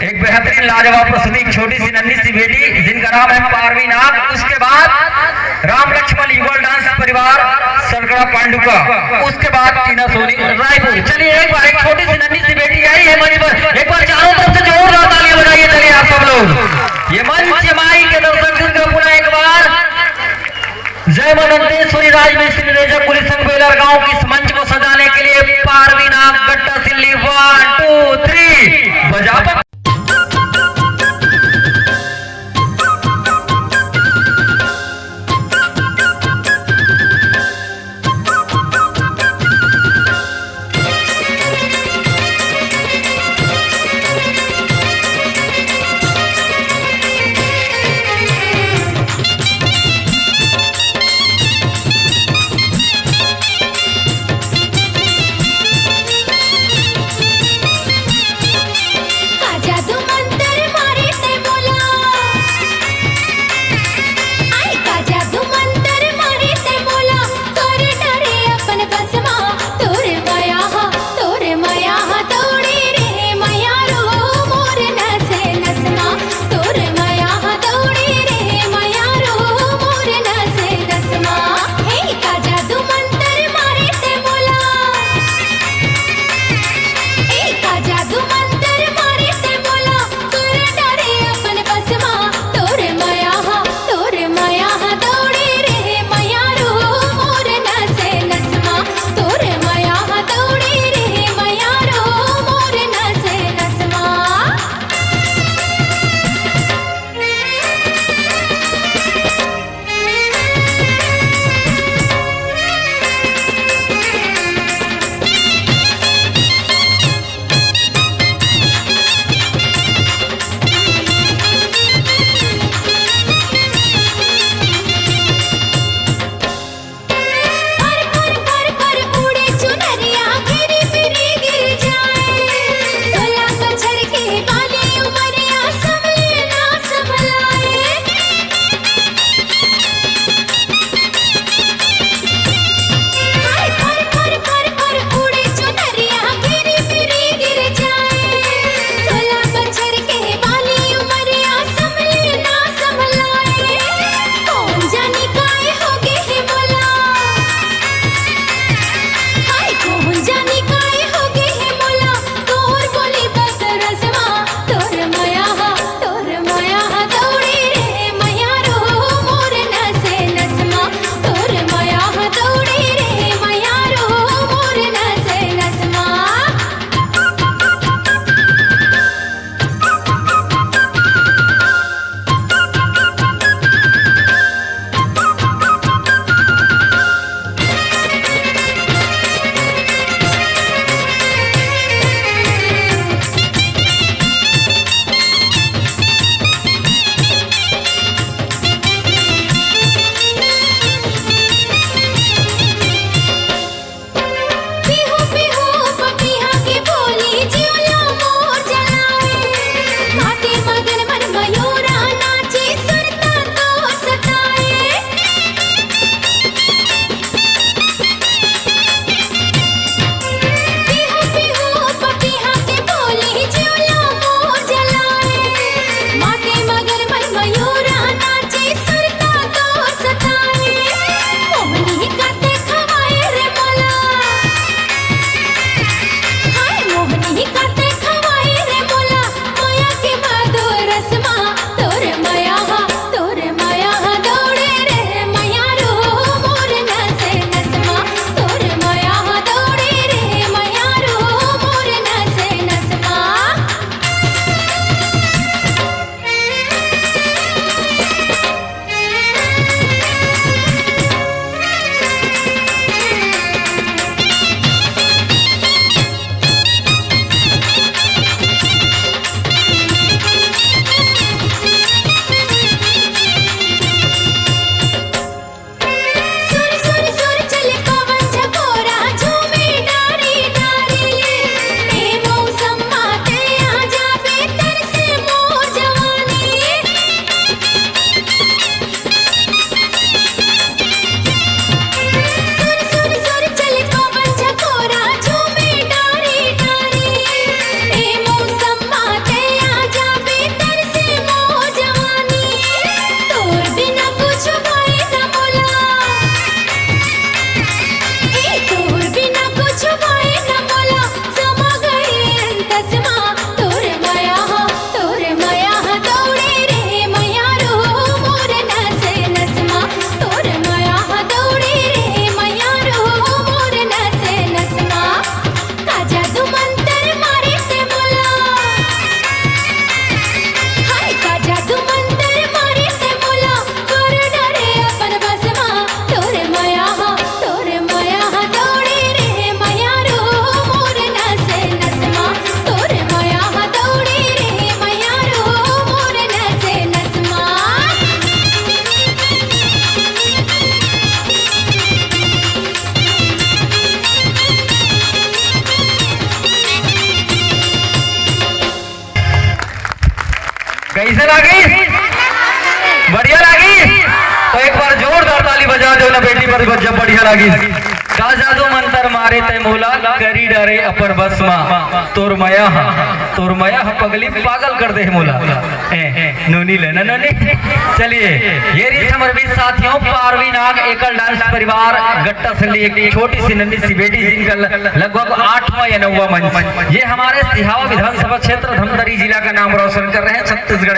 एक बेहतरीन लाजवाब प्रस्तुति, एक छोटी सी नन्ही सी बेटी जिनका नाम है पारवी नाग। उसके बाद राम लक्ष्मण युगल डांस परिवार सरकड़ा पांडुका। उसके बाद टीना सोनी रायपुर। चलिए एक बार एक छोटी सी नन्ही सी बेटी आई है मंच पर, एक बार चारों तरफ से जोरदार तालियां बजाइए। चलिए आप सब लोग ये मंच माई के दर्शक दिन का पुनः एक बार जय मनंतेश्वरी राजमिस्त्री रेजक पुलिस संघ बेलर गांव की इस मंच को सजाने के लिए पारवी नाग गट्टा सिल्ली 1 2 3 बजा। कैसे लगी? बढ़िया लगी? तो एक बार जोरदार ताली बजा दो ना बेटी पर, जब बढ़िया लगी। का जादू मंतर मारे तय मोला, करी डरे अपर बसमा, तोर मया पगली पागल कर दे मोला। नोनी लेना नोनी। चलिए ये रही हमारे बीच साथियों पारवी नाग एकल डांस परिवार गट्टा से एक छोटी सी नन्ही सी बेटी जिनका लगभग 8वां या 9वां मंच। ये हमारे सिहावा विधानसभा क्षेत्र धमतरी जिला का नाम रोशन कर रहे हैं छत्तीसगढ़।